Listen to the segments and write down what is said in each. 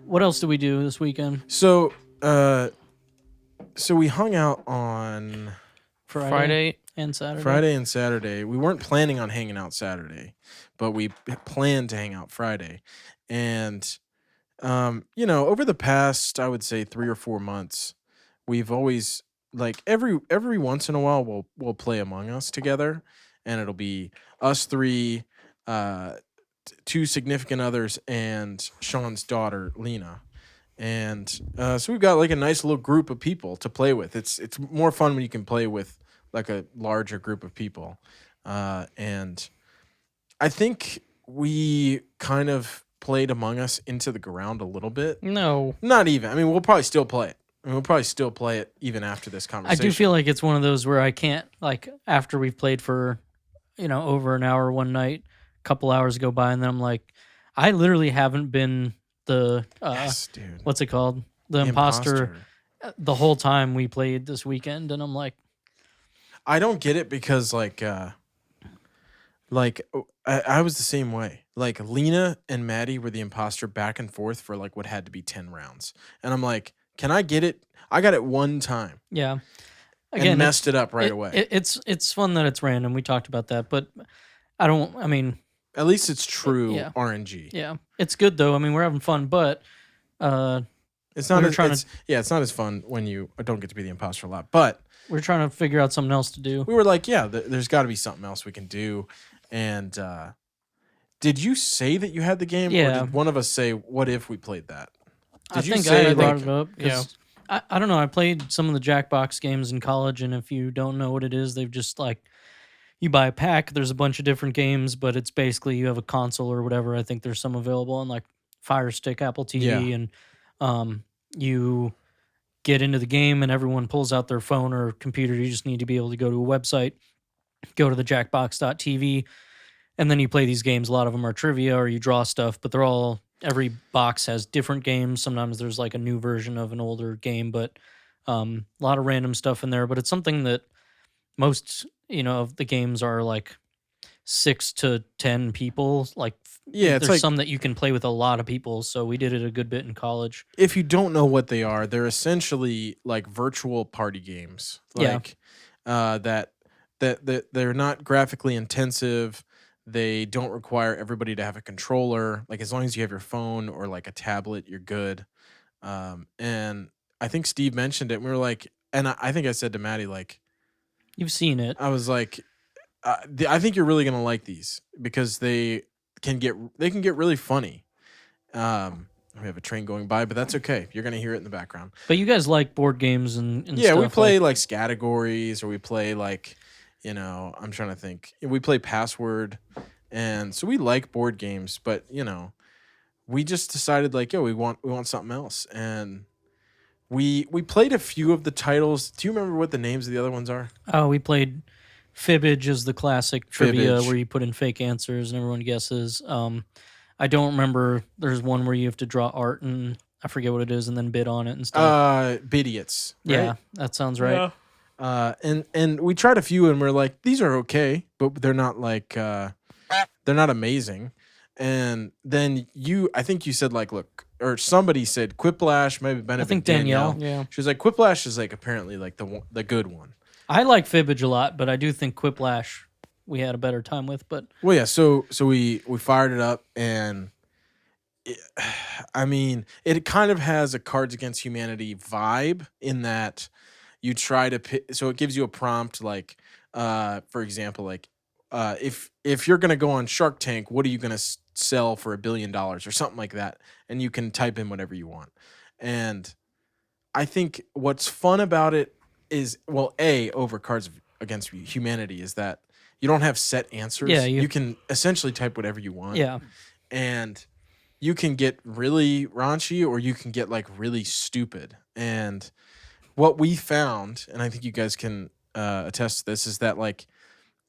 What else did we do this weekend? So we hung out on Friday and Saturday. Friday and Saturday. We weren't planning on hanging out Saturday, but we planned to hang out Friday. And over the past, I would say 3 or 4 months, we've always like every once in a while we'll play Among Us together, and it'll be us three, two significant others, and Sean's daughter Lena. And so we've got like a nice little group of people to play with. It's more fun when you can play with like a larger group of people. And I think we kind of played Among Us into the ground a little bit. No. Not even. I mean, we'll probably still play it. We'll probably still play it even after this I conversation. do feel like it's one of those where I can't, like, after we've played for, over an hour one night, a couple hours go by, and then I'm like, I literally haven't been the, yes, dude. what's it called? The imposter the whole time we played this weekend, and I'm like, I don't get it because, I was the same way. Like, Lena and Maddie were the imposter back and forth for, like, what had to be 10 rounds. And I'm like, can I get it? I got it one time. Yeah. Again, and messed it up right away. It's fun that it's random. We talked about that, but at least it's true RNG. Yeah. It's good, though. I mean, we're having fun, but it's not it's not as fun when you don't get to be the imposter a lot. But we're trying to figure out something else to do. We were like, there's got to be something else we can do. And did you say that you had the game? Yeah. Or did one of us say, what if we played that? I think I brought it up. Yeah. I don't know. I played some of the Jackbox games in college, and if you don't know what it is, they've just like, you buy a pack, there's a bunch of different games, but it's basically you have a console or whatever. I think there's some available on like Fire Stick, Apple TV, and you get into the game and everyone pulls out their phone or computer. You just need to be able to go to a website, go to the jackbox.tv, and then you play these games. A lot of them are trivia or you draw stuff, but every box has different games. Sometimes there's like a new version of an older game, but a lot of random stuff in there. But it's something that most, of the games are like 6 to 10 people. Like, there's like some that you can play with a lot of people. So we did it a good bit in college. If you don't know what they are, they're essentially like virtual party games. Like that they're not graphically intensive. They don't require everybody to have a controller. Like, as long as you have your phone or like a tablet, you're good. And I think Steve mentioned it. And we were like, and I think I said to Maddie, like, you've seen it. I was like, I think you're really gonna like these because they can get really funny. We have a train going by, but that's okay. You're gonna hear it in the background. But you guys like board games and yeah, stuff, we play like categories, or we play like, I'm trying to think. We play Password, and so we like board games. But we just decided like, we want something else, and we played a few of the titles. Do you remember what the names of the other ones are? Oh, we played Fibbage, is the classic trivia where you put in fake answers and everyone guesses. I don't remember. There's one where you have to draw art and I forget what it is and then bid on it and stuff. Bidiots. Right? Yeah, that sounds right. Yeah. And we tried a few and we're like, these are okay, but they're not like they're not amazing. And then I think you said like, look, or somebody said Quiplash, maybe Benefit. I think Danielle. Yeah, she was like, Quiplash is like apparently like the good one. I like Fibbage a lot, but I do think Quiplash we had a better time with. But well, yeah. So we fired it up, and it kind of has a Cards Against Humanity vibe in that you try to pick. So it gives you a prompt like, for example, like if you're gonna go on Shark Tank, what are you gonna sell for $1 billion or something like that, and you can type in whatever you want. And I think what's fun about it is, well, over Cards Against Humanity is that you don't have set answers. Yeah, you can essentially type whatever you want. Yeah. And you can get really raunchy or you can get like really stupid. And what we found, and I think you guys can attest to this, is that like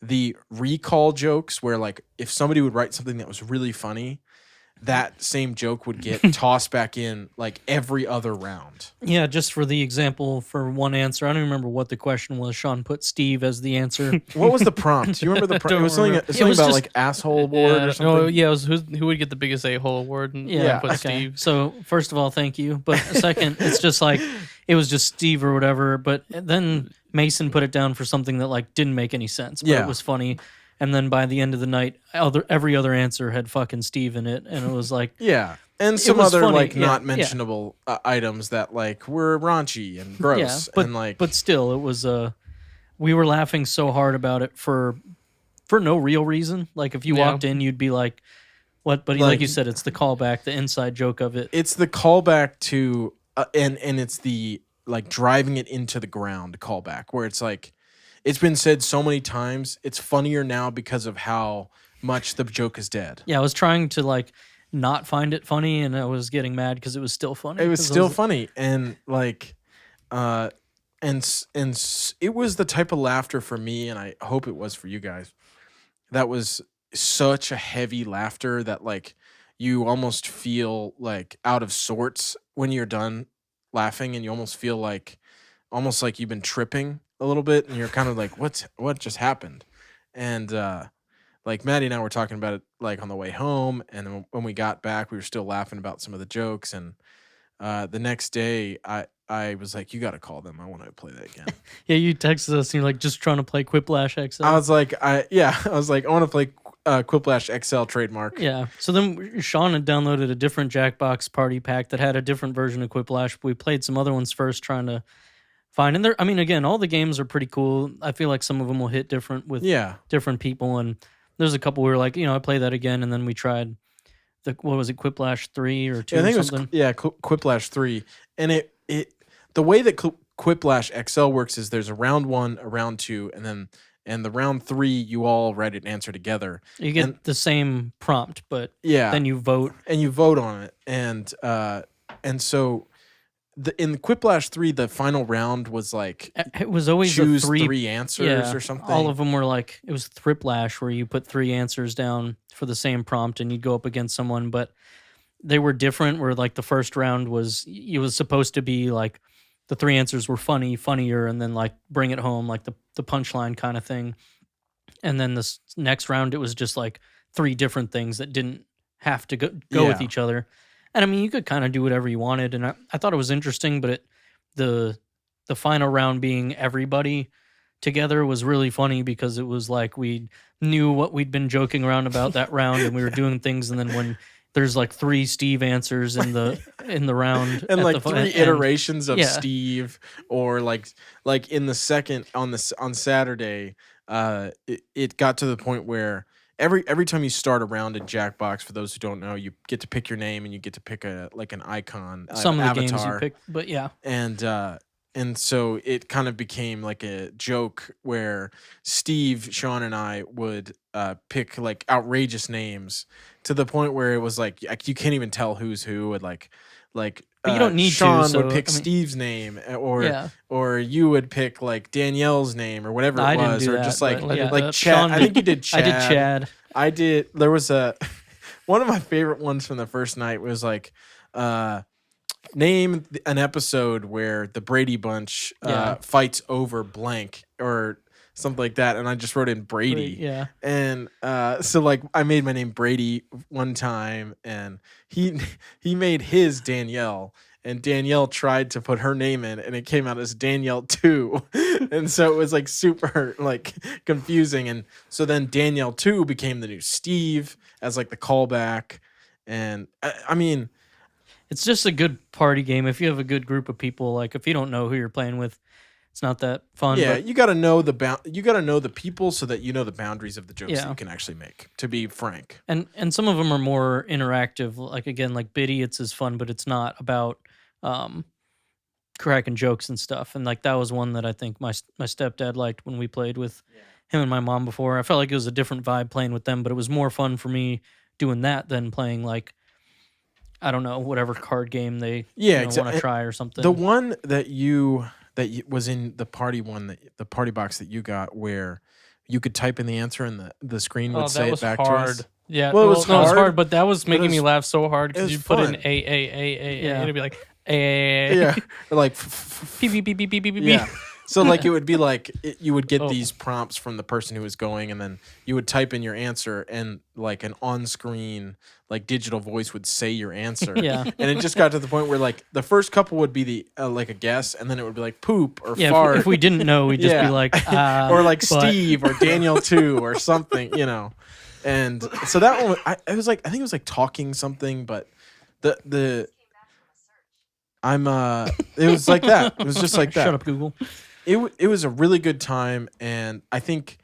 the recall jokes where like if somebody would write something that was really funny, that same joke would get tossed back in like every other round. Yeah, just for the example, for one answer, I don't remember what the question was. Sean put Steve as the answer. What was the prompt? Do you remember the prompt? It was something, remember. something It was about just- like asshole award or something. Oh yeah, it was who would get the biggest a-hole award? And Yeah, put okay. Steve. So first of all, thank you. But second, it's just like it was just Steve or whatever. But then Mason put it down for something that like didn't make any sense. But Yeah. it was funny. And then by the end of the night, every other answer had fucking Steve in it, and it was like, Yeah. And some was other funny, like yeah, not yeah. mentionable items that like were raunchy and gross. but and like but still, it was we were laughing so hard about it for no real reason. Like if you Yeah. walked in, you'd be like, "What?" But like you said, it's the callback, the inside joke of it. it's the callback to and it's the like driving it into the ground callback where it's like it's been said so many times it's funnier now because of how much the joke is dead. Yeah, I was trying to like not find it funny, and I was getting mad because it was still funny. It was 'Cause I still funny and like it was the type of laughter for me, and I hope it was for you guys, that was such a heavy laughter that like you almost feel like out of sorts when you're done laughing, and you almost feel like almost like you've been tripping a little bit, and you're kind of like what just happened. And like Maddie and I were talking about it like on the way home, and then when we got back we were still laughing about some of the jokes. And the next day I was like, you got to call them, I want to play that again. Yeah, you texted us and you're like, just trying to play Quiplash XL. I was like I want to play Quiplash XL trademark. Yeah. So then Sean had downloaded a different Jackbox party pack that had a different version of Quiplash. We played some other ones first, trying to find. And I mean, again, all the games are pretty cool. I feel like some of them will hit different with different people. And there's a couple we were like, I play that again. And then we tried what was it, Quiplash 3 or 2 I think or it something? was Quiplash 3. And it the way that Quiplash XL works is there's a round 1, a round 2, and the round 3 you all write an answer together. You get the same prompt, but Yeah. then you vote. And you vote on it. And so in Quiplash 3 the final round was like It was always choose a three answers or something. All of them were like, it was Thriplash, where you put 3 answers down for the same prompt and you'd go up against someone, but they were different. Where like the first round was, it was supposed to be like the 3 answers were funnier, and then like bring it home, like the punchline kind of thing. And then this next round, it was just like 3 different things that didn't have to go with each other. And I mean, you could kind of do whatever you wanted, and I thought it was interesting. But the final round being everybody together was really funny, because it was like we knew what we'd been joking around about that round, and we were doing things. And then when there's like 3 Steve answers in the round, and at like the 3 iterations of Steve, or like in the second on Saturday, it got to the point where every time you start a round in Jackbox, for those who don't know, you get to pick your name and you get to pick an icon, some of the avatar. games you pick, but yeah. And so it kind of became like a joke where Steve, Sean, and I would pick like outrageous names, to the point where it was like you can't even tell who's who. And like but you don't need Sean to, so, would pick Steve's name, or you would pick like Danielle's name or whatever it was, or just like Chad. Sean I think you did Chad. I did Chad. I did. There was one of my favorite ones from the first night was like name an episode where the Brady Bunch fights over blank or something like that, and I just wrote in Brady. Yeah. And so like I made my name Brady one time, and he made his Danielle, and Danielle tried to put her name in, and it came out as Danielle 2. And so it was like super like confusing. And so then Danielle 2 became the new Steve as like the callback. And I mean, it's just a good party game if you have a good group of people. Like if you don't know who you're playing with, it's not that fun. Yeah, but you got to know the people, so that you know the boundaries of the jokes that you can actually make, to be frank. And some of them are more interactive. Like again, like Biddy, it's as fun, but it's not about cracking jokes and stuff. And like that was one that I think my stepdad liked when we played with him and my mom before. I felt like it was a different vibe playing with them, but it was more fun for me doing that than playing like, I don't know, whatever card game they want to try or something. The one that was in the party the party box that you got, where you could type in the answer and the screen would say it back to us. Yeah, Well, it was no, it was hard, hard, but that was making me was- laugh so hard it because was you put in fun. A, Yeah. and it'd be like A. Yeah, or like Beep, beep, beep, beep, beep, beep, beep. yeah. So like it would be like you would get Oh. these prompts from the person who was going, and then you would type in your answer, and like an on-screen like digital voice would say your answer. Yeah. And it just got to the point where like the first couple would be the like a guess, and then it would be like poop or Yeah, fart if we didn't know, we'd just Yeah. be like, or like but- Steve or Daniel 2 or something, you know. And so that one, it was like I think it was like talking something, but the it was like that. It was just like that. Shut up, Google. It was a really good time, and I think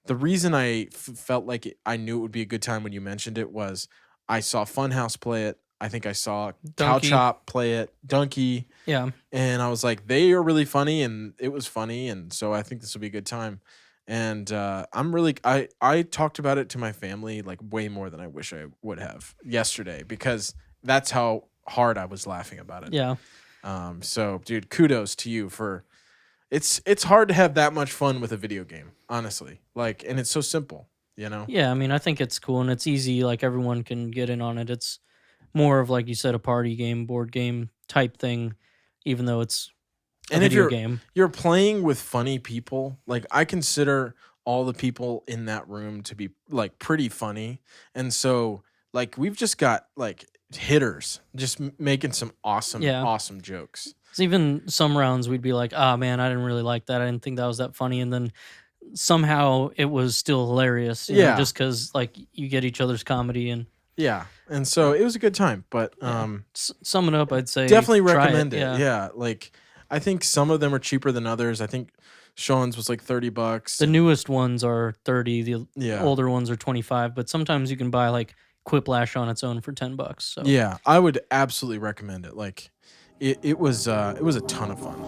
the reason I felt like I knew it would be a good time when you mentioned it was I saw Funhouse play it. I think I saw Cow Donkey. Chop play it, Donkey, Yeah. and I was like, they are really funny, and it was funny, and so I think this will be a good time. And I'm really I talked about it to my family like way more than I wish I would have yesterday because that's how hard I was laughing about it. Yeah. So dude, kudos to you for it's hard to have that much fun with a video game, honestly. Like, and it's so simple, you know? Yeah, I mean, I think it's cool and it's easy. Like everyone can get in on it. It's more of like you said, a party game, board game type thing, even though it's a And if video game. you're playing with funny people, like I consider all the people in that room to be like pretty funny. And so like we've just got like hitters just making some awesome Yeah. awesome jokes. 'Cause even some rounds we'd be like, "Ah, man, I didn't really like that. I didn't think that was that funny." And then somehow it was still hilarious. You know, Yeah. just because like you get each other's comedy and Yeah. And so it was a good time, but sum it up, I'd say definitely try recommend it. Yeah. Yeah. Like I think some of them are cheaper than others. I think Sean's was like $30. The newest ones are 30. The Yeah. older ones are 25. But sometimes you can buy like Quiplash on its own for $10. So Yeah, I would absolutely recommend it. Like, it was a ton of fun.